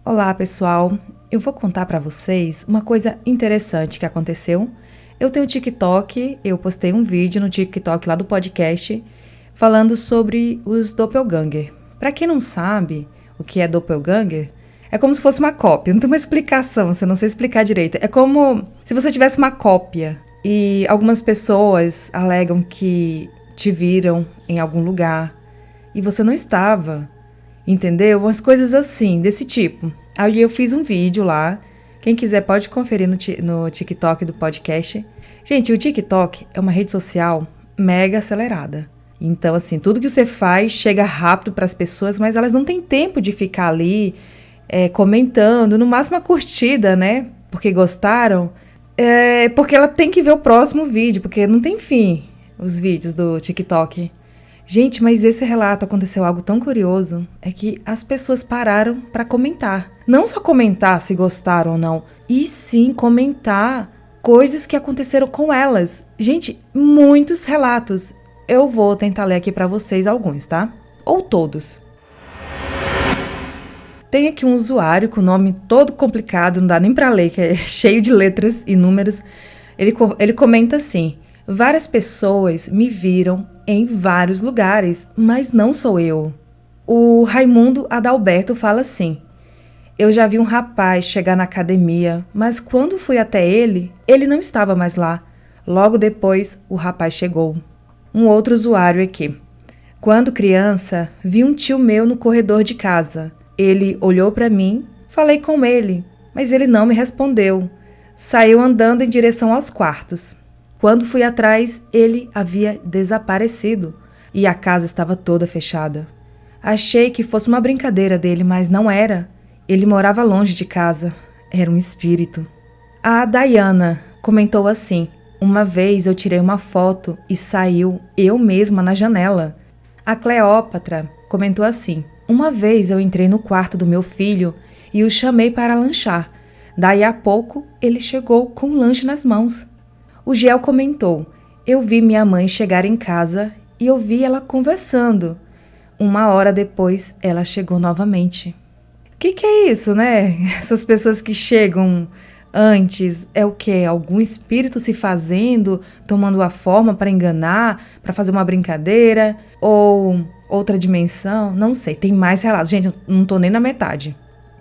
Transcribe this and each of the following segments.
Olá, pessoal. Eu vou contar para vocês uma coisa interessante que aconteceu. Eu tenho TikTok, eu postei um vídeo no TikTok lá do podcast falando sobre os doppelganger. Para quem não sabe o que é doppelganger, é como se fosse uma cópia. Não tem uma explicação, você não sei explicar direito. É como se você tivesse uma cópia e algumas pessoas alegam que te viram em algum lugar e você não estava. Entendeu? Umas coisas assim, desse tipo. Aí eu fiz um vídeo lá. Quem quiser pode conferir no TikTok do podcast. Gente, o TikTok é uma rede social mega acelerada. Então, assim, tudo que você faz chega rápido para as pessoas, mas elas não têm tempo de ficar ali comentando, no máximo uma curtida, né? Porque gostaram. Porque ela tem que ver o próximo vídeo, porque não tem fim os vídeos do TikTok. Gente, mas esse relato aconteceu algo tão curioso, é que as pessoas pararam para comentar. Não só comentar se gostaram ou não, e sim comentar coisas que aconteceram com elas. Gente, muitos relatos. Eu vou tentar ler aqui para vocês alguns, tá? Ou todos. Tem aqui um usuário com nome todo complicado, não dá nem para ler, que é cheio de letras e números. Ele comenta assim: várias pessoas me viram em vários lugares, mas não sou eu. O Raimundo Adalberto fala assim: eu já vi um rapaz chegar na academia, mas quando fui até ele não estava mais lá. Logo depois, o rapaz chegou. Um outro usuário aqui: quando criança, vi um tio meu no corredor de casa. Ele olhou para mim, falei com ele, mas ele não me respondeu. Saiu andando em direção aos quartos. Quando fui atrás, ele havia desaparecido e a casa estava toda fechada. Achei que fosse uma brincadeira dele, mas não era. Ele morava longe de casa. Era um espírito. A Dayana comentou assim: uma vez eu tirei uma foto e saiu eu mesma na janela. A Cleópatra comentou assim: uma vez eu entrei no quarto do meu filho e o chamei para lanchar. Daí a pouco, ele chegou com um lanche nas mãos. O Giel comentou: eu vi minha mãe chegar em casa e ouvi ela conversando. 1 hora depois, ela chegou novamente. O que é isso, né? Essas pessoas que chegam antes, é o quê? Algum espírito se fazendo, tomando a forma para enganar, para fazer uma brincadeira? Ou outra dimensão? Não sei, tem mais relatos. Gente, não tô nem na metade.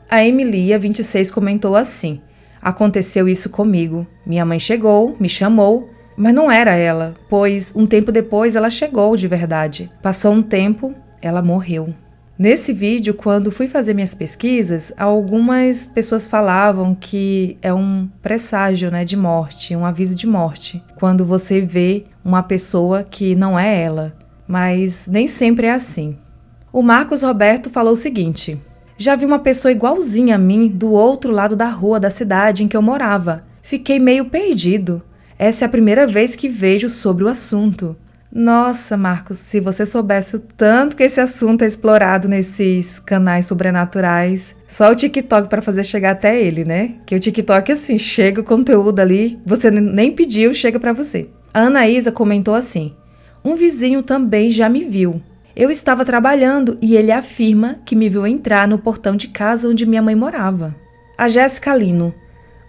A Emilia, 26, comentou assim: aconteceu isso comigo. Minha mãe chegou, me chamou, mas não era ela, pois um tempo depois ela chegou de verdade. Passou um tempo, ela morreu. Nesse vídeo, quando fui fazer minhas pesquisas, algumas pessoas falavam que é um presságio, né, de morte, um aviso de morte, quando você vê uma pessoa que não é ela. Mas nem sempre é assim. O Marcos Roberto falou o seguinte: já vi uma pessoa igualzinha a mim do outro lado da rua da cidade em que eu morava. Fiquei meio perdido. Essa é a primeira vez que vejo sobre o assunto. Nossa, Marcos, se você soubesse o tanto que esse assunto é explorado nesses canais sobrenaturais. Só o TikTok para fazer chegar até ele, né? Que o TikTok, assim, chega o conteúdo ali, você nem pediu, chega para você. A Anaísa comentou assim: um vizinho também já me viu. Eu estava trabalhando e ele afirma que me viu entrar no portão de casa onde minha mãe morava. A Jéssica Lino: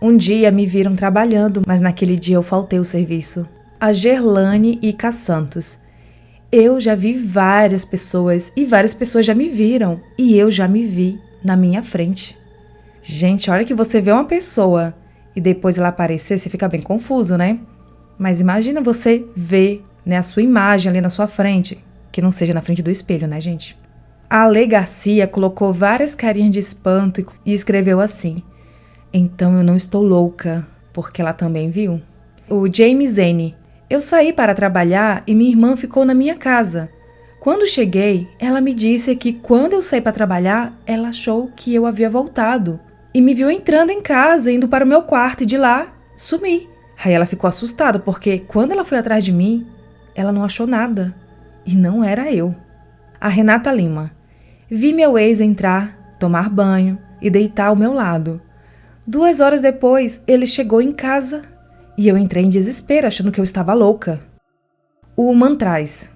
um dia me viram trabalhando, mas naquele dia eu faltei o serviço. A Gerlane Ica Santos: eu já vi várias pessoas e várias pessoas já me viram e eu já me vi na minha frente. Gente, a hora que você vê uma pessoa e depois ela aparecer, você fica bem confuso, né? Mas imagina você ver, né, a sua imagem ali na sua frente. Que não seja na frente do espelho, né, gente? A Ale Garcia colocou várias carinhas de espanto e escreveu assim: então eu não estou louca, porque ela também viu. O James N: eu saí para trabalhar e minha irmã ficou na minha casa. Quando cheguei, ela me disse que quando eu saí para trabalhar, ela achou que eu havia voltado. E me viu entrando em casa, indo para o meu quarto e de lá, sumi. Aí ela ficou assustada, porque quando ela foi atrás de mim, ela não achou nada. E não era eu. A Renata Lima: vi meu ex entrar, tomar banho e deitar ao meu lado. 2 horas depois, ele chegou em casa e eu entrei em desespero, achando que eu estava louca. O Mantraz: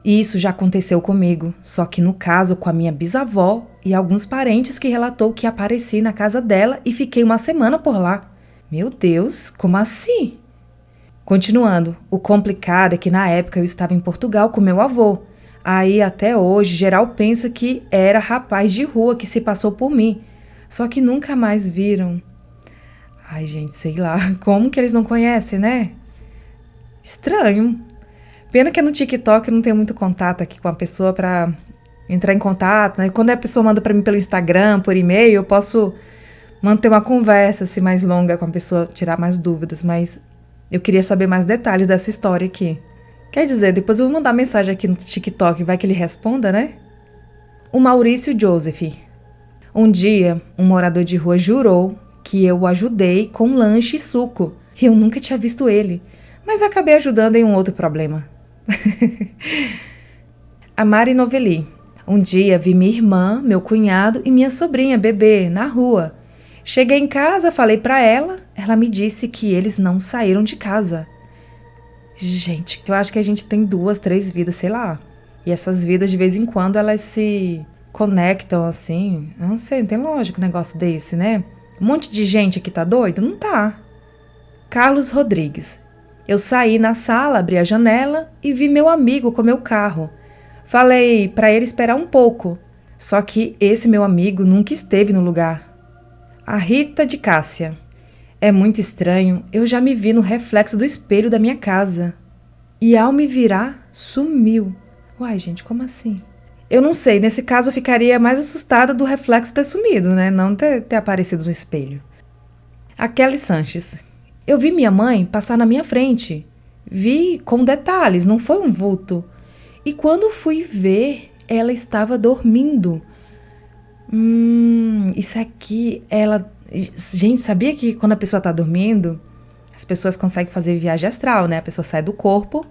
Isso já aconteceu comigo, só que no caso com a minha bisavó e alguns parentes que relatou que apareci na casa dela e fiquei uma semana por lá. Meu Deus, como assim? Continuando, o complicado é que na época eu estava em Portugal com meu avô. Aí até hoje geral pensa que era rapaz de rua que se passou por mim, só que nunca mais viram. Ai, gente, sei lá, como que eles não conhecem, né? Estranho. Pena que no TikTok eu não tenho muito contato aqui com a pessoa pra entrar em contato, né? Quando a pessoa manda pra mim pelo Instagram, por e-mail, eu posso manter uma conversa assim mais longa com a pessoa, tirar mais dúvidas, mas eu queria saber mais detalhes dessa história aqui. Quer dizer, depois eu vou mandar mensagem aqui no TikTok, vai que ele responda, né? O Maurício Joseph. Um dia, um morador de rua jurou que eu o ajudei com lanche e suco. E eu nunca tinha visto ele, mas acabei ajudando em um outro problema. A Mari Novelli. Um dia vi minha irmã, meu cunhado e minha sobrinha bebê na rua. Cheguei em casa, falei pra ela me disse que eles não saíram de casa. Gente, eu acho que a gente tem 2, 3 vidas, sei lá. E essas vidas, de vez em quando, elas se conectam assim. Eu não sei, não tem lógico um negócio desse, né? Um monte de gente aqui tá doido? Não tá. Carlos Rodrigues. Eu saí na sala, abri a janela e vi meu amigo com meu carro. Falei pra ele esperar um pouco. Só que esse meu amigo nunca esteve no lugar. A Rita de Cássia. É muito estranho, eu já me vi no reflexo do espelho da minha casa. E ao me virar, sumiu. Uai, gente, como assim? Eu não sei, nesse caso eu ficaria mais assustada do reflexo ter sumido, né? Não ter aparecido no espelho. A Kelly Sanches. Eu vi minha mãe passar na minha frente. Vi com detalhes, não foi um vulto. E quando fui ver, ela estava dormindo. Isso aqui, ela... Gente, sabia que quando a pessoa tá dormindo, as pessoas conseguem fazer viagem astral, né? A pessoa sai do corpo,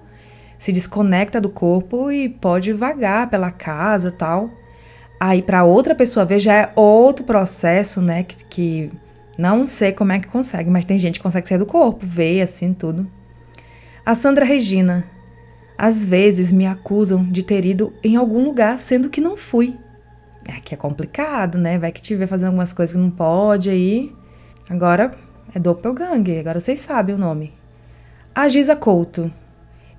se desconecta do corpo e pode vagar pela casa e tal. Aí pra outra pessoa ver já é outro processo, né? Que não sei como é que consegue, mas tem gente que consegue sair do corpo, ver assim tudo. A Sandra Regina. Às vezes me acusam de ter ido em algum lugar, sendo que não fui. Aqui é complicado, né? Vai que te vê fazendo algumas coisas que não pode aí. Agora é doppelganger, agora vocês sabem o nome. A Giza Couto.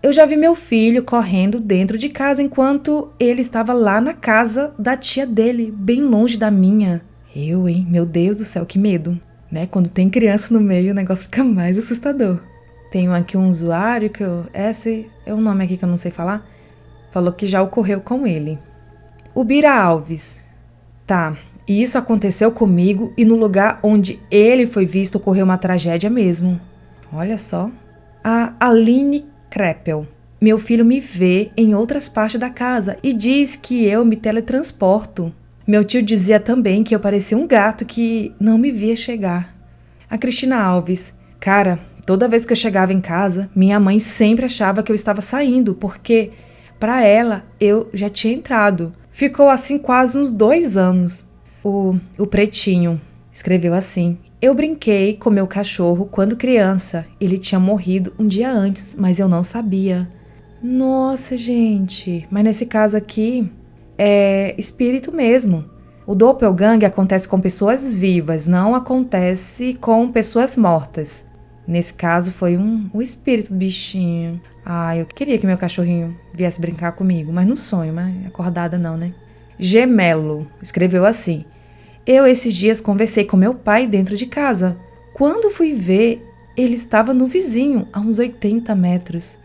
Eu já vi meu filho correndo dentro de casa enquanto ele estava lá na casa da tia dele, bem longe da minha. Eu, hein? Meu Deus do céu, que medo. Né? Quando tem criança no meio, o negócio fica mais assustador. Tenho aqui um usuário que esse é um nome aqui que eu não sei falar. Falou que já ocorreu com ele. O Bira Alves. Tá, e isso aconteceu comigo e no lugar onde ele foi visto ocorreu uma tragédia mesmo. Olha só. A Aline Kreppel. Meu filho me vê em outras partes da casa e diz que eu me teletransporto. Meu tio dizia também que eu parecia um gato que não me via chegar. A Cristina Alves. Cara, toda vez que eu chegava em casa, minha mãe sempre achava que eu estava saindo, porque para ela eu já tinha entrado. Ficou assim quase uns 2 anos. O Pretinho escreveu assim: eu brinquei com meu cachorro quando criança. Ele tinha morrido um dia antes, mas eu não sabia. Nossa, gente. Mas nesse caso aqui, é espírito mesmo. O doppelganger acontece com pessoas vivas, não acontece com pessoas mortas. Nesse caso foi o espírito do bichinho. Ah, eu queria que meu cachorrinho viesse brincar comigo, mas no sonho, mas acordada não, né? Gemelo escreveu assim: eu esses dias conversei com meu pai dentro de casa. Quando fui ver, ele estava no vizinho, a uns 80 metros.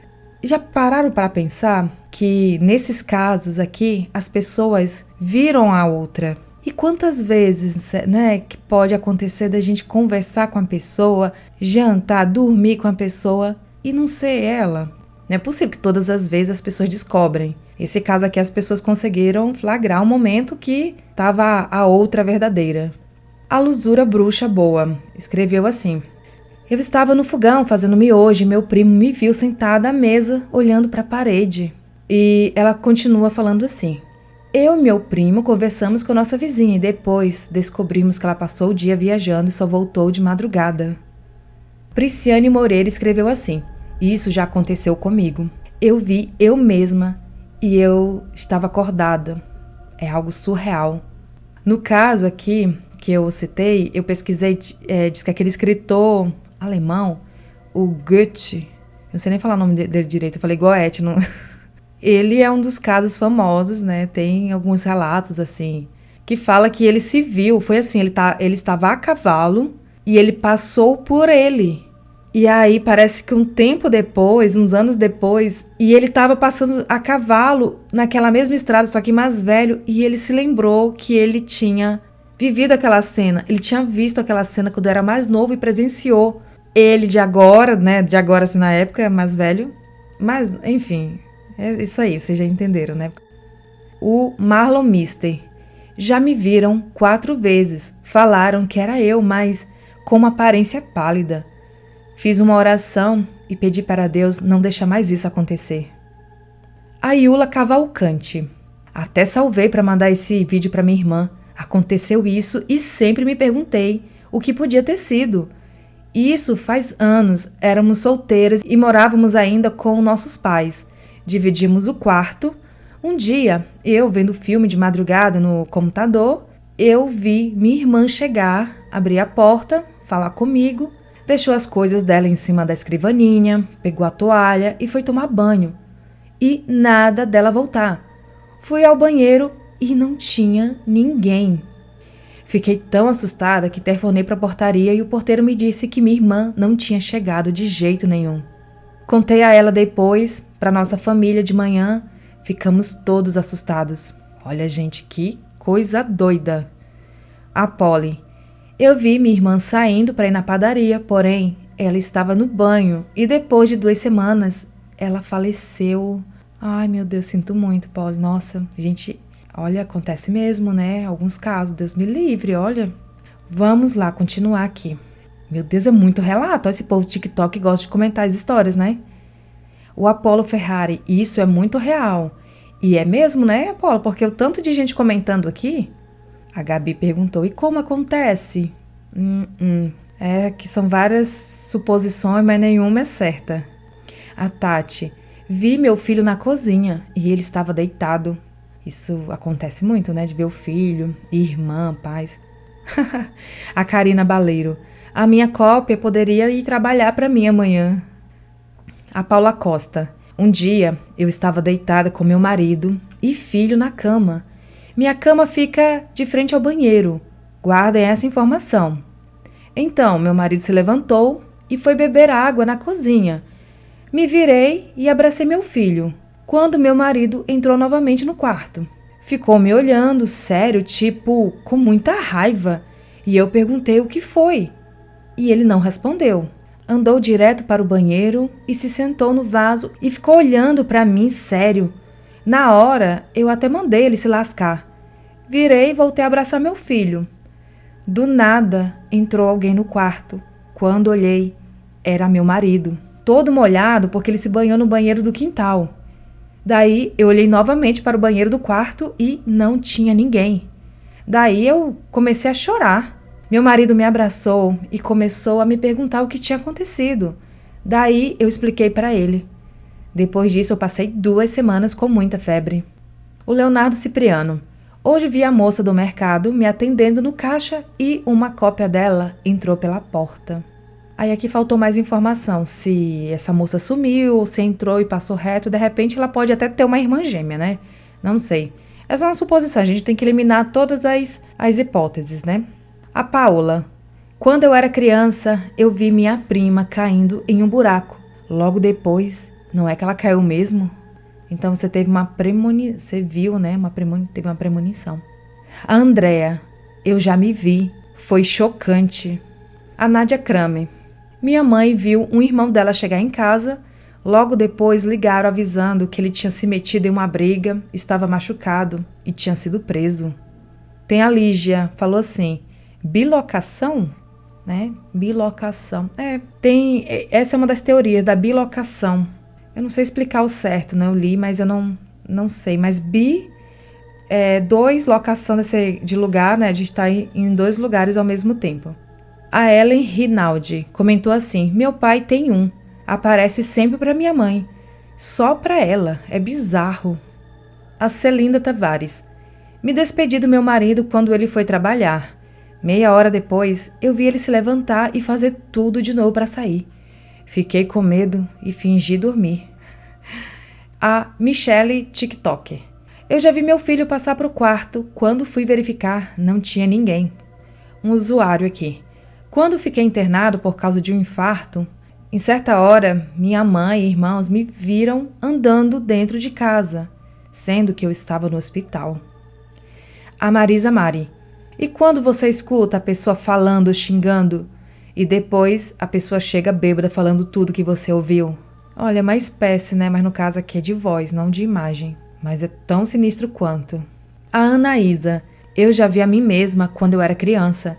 Já pararam para pensar que nesses casos aqui, as pessoas viram a outra? E quantas vezes, né, que pode acontecer da gente conversar com a pessoa, jantar, dormir com a pessoa e não ser ela? Não é possível que todas as vezes as pessoas descobrem. Esse caso aqui, as pessoas conseguiram flagrar o momento que estava a outra verdadeira. A Lusura Bruxa Boa escreveu assim: eu estava no fogão fazendo miojo e meu primo me viu sentada à mesa, olhando para a parede. E ela continua falando assim: eu e meu primo conversamos com nossa vizinha e depois descobrimos que ela passou o dia viajando e só voltou de madrugada. Prisciane Moreira escreveu assim: isso já aconteceu comigo. Eu vi eu mesma e eu estava acordada. É algo surreal. No caso aqui, que eu citei, eu pesquisei, diz que aquele escritor alemão, o Goethe, eu não sei nem falar o nome dele direito, eu falei Goethe, não... Ele é um dos casos famosos, né? Tem alguns relatos, assim, que fala que ele se viu, foi assim, ele estava a cavalo e ele passou por ele. E aí parece que um tempo depois, uns anos depois, e ele estava passando a cavalo naquela mesma estrada, só que mais velho, e ele se lembrou que ele tinha vivido aquela cena, ele tinha visto aquela cena quando era mais novo e presenciou. Ele de agora, né, de agora assim na época, mais velho, mas enfim, é isso aí, vocês já entenderam, né? O Marlon Mister. Já me viram 4 vezes, falaram que era eu, mas com uma aparência pálida. Fiz uma oração e pedi para Deus não deixar mais isso acontecer. A Iula Cavalcante. Até salvei para mandar esse vídeo para minha irmã. Aconteceu isso e sempre me perguntei o que podia ter sido. Isso faz anos, éramos solteiras e morávamos ainda com nossos pais. Dividimos o quarto. Um dia, eu vendo filme de madrugada no computador, eu vi minha irmã chegar, abrir a porta, falar comigo, deixou as coisas dela em cima da escrivaninha, pegou a toalha e foi tomar banho. E nada dela voltar. Fui ao banheiro e não tinha ninguém. Fiquei tão assustada que telefonei para a portaria e o porteiro me disse que minha irmã não tinha chegado de jeito nenhum. Contei a ela depois, para nossa família de manhã, ficamos todos assustados. Olha, gente, que coisa doida. A Polly. Eu vi minha irmã saindo para ir na padaria, porém, ela estava no banho e depois de 2 semanas, ela faleceu. Ai, meu Deus, sinto muito, Polly. Nossa, gente, olha, acontece mesmo, né? Alguns casos, Deus me livre, olha. Vamos lá, continuar aqui. Meu Deus, é muito relato. Esse povo do TikTok gosta de comentar as histórias, né? O Apolo Ferrari, isso é muito real. E é mesmo, né, Apolo? Porque o tanto de gente comentando aqui... A Gabi perguntou, e como acontece? É que são várias suposições, mas nenhuma é certa. A Tati, vi meu filho na cozinha e ele estava deitado. Isso acontece muito, né, de ver o filho, irmã, pais. A Karina Baleiro, a minha cópia poderia ir trabalhar para mim amanhã. A Paula Costa, um dia eu estava deitada com meu marido e filho na cama. Minha cama fica de frente ao banheiro. Guardem essa informação. Então, meu marido se levantou e foi beber água na cozinha. Me virei e abracei meu filho, quando meu marido entrou novamente no quarto. Ficou me olhando, sério, tipo, com muita raiva. E eu perguntei o que foi. E ele não respondeu. Andou direto para o banheiro e se sentou no vaso e ficou olhando para mim sério. Na hora, eu até mandei ele se lascar. Virei e voltei a abraçar meu filho. Do nada, entrou alguém no quarto. Quando olhei, era meu marido. Todo molhado porque ele se banhou no banheiro do quintal. Daí, eu olhei novamente para o banheiro do quarto e não tinha ninguém. Daí, eu comecei a chorar. Meu marido me abraçou e começou a me perguntar o que tinha acontecido. Daí, eu expliquei para ele. Depois disso, eu passei 2 semanas com muita febre. O Leonardo Cipriano. Hoje vi a moça do mercado me atendendo no caixa e uma cópia dela entrou pela porta. Aí aqui faltou mais informação, se essa moça sumiu ou se entrou e passou reto, de repente ela pode até ter uma irmã gêmea, né? Não sei. É só uma suposição, a gente tem que eliminar todas as hipóteses, né? A Paola. Quando eu era criança, eu vi minha prima caindo em um buraco. Logo depois, não é que ela caiu mesmo? Então você teve uma premonição, você viu, né? Teve uma premonição. A Andrea, eu já me vi, foi chocante. A Nádia Kramer, minha mãe viu um irmão dela chegar em casa, logo depois ligaram avisando que ele tinha se metido em uma briga, estava machucado e tinha sido preso. Tem a Lígia, falou assim, bilocação? Né? Bilocação. Essa é uma das teorias da bilocação. Eu não sei explicar o certo, né? Eu li, mas eu não sei. Mas locação de lugar, né? De estar em 2 lugares ao mesmo tempo. A Ellen Rinaldi comentou assim, meu pai tem um. Aparece sempre para minha mãe. Só para ela. É bizarro. A Celinda Tavares. Me despedi do meu marido quando ele foi trabalhar. Meia hora depois, eu vi ele se levantar e fazer tudo de novo para sair. Fiquei com medo e fingi dormir. A Michele TikToker. Eu já vi meu filho passar para o quarto. Quando fui verificar, não tinha ninguém. Um usuário aqui. Quando fiquei internado por causa de um infarto, em certa hora, minha mãe e irmãos me viram andando dentro de casa, sendo que eu estava no hospital. A Marisa Mari. E quando você escuta a pessoa falando, xingando, e depois a pessoa chega bêbada falando tudo que você ouviu? Olha, é uma espécie, né? Mas no caso aqui é de voz, não de imagem. Mas é tão sinistro quanto. A Anaísa. Eu já vi a mim mesma quando eu era criança.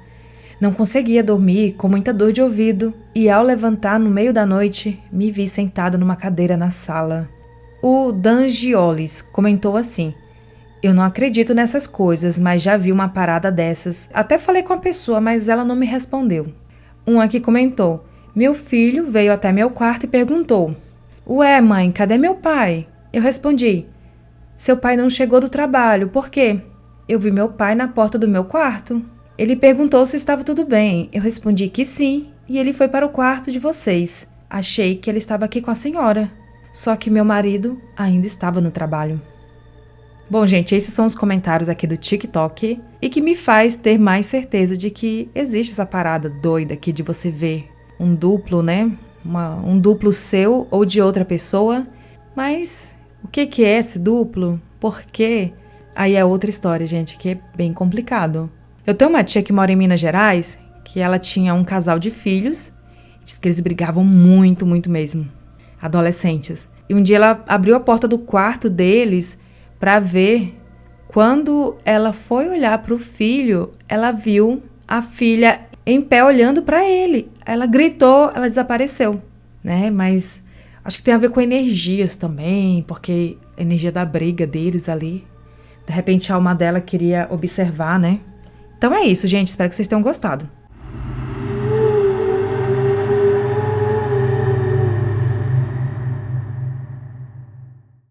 Não conseguia dormir, com muita dor de ouvido, e ao levantar no meio da noite, me vi sentada numa cadeira na sala. O Dangiolis comentou assim: eu não acredito nessas coisas, mas já vi uma parada dessas. Até falei com a pessoa, mas ela não me respondeu. Um aqui comentou: meu filho veio até meu quarto e perguntou: ué, mãe, cadê meu pai? Eu respondi: seu pai não chegou do trabalho, por quê? Eu vi meu pai na porta do meu quarto. Ele perguntou se estava tudo bem. Eu respondi que sim, e ele foi para o quarto de vocês. Achei que ele estava aqui com a senhora. Só que meu marido ainda estava no trabalho. Bom, gente, esses são os comentários aqui do TikTok e que me faz ter mais certeza de que existe essa parada doida aqui de você ver um duplo, né? Um duplo seu ou de outra pessoa. Mas o que é esse duplo? Por quê? Aí é outra história, gente, que é bem complicado. Eu tenho uma tia que mora em Minas Gerais, que ela tinha um casal de filhos, diz que eles brigavam muito, muito mesmo, adolescentes. E um dia ela abriu a porta do quarto deles para ver. Quando ela foi olhar para o filho, ela viu a filha em pé olhando para ele. Ela gritou, ela desapareceu, né? Mas acho que tem a ver com energias também, porque a energia da briga deles ali. De repente a alma dela queria observar, né? Então é isso, gente. Espero que vocês tenham gostado.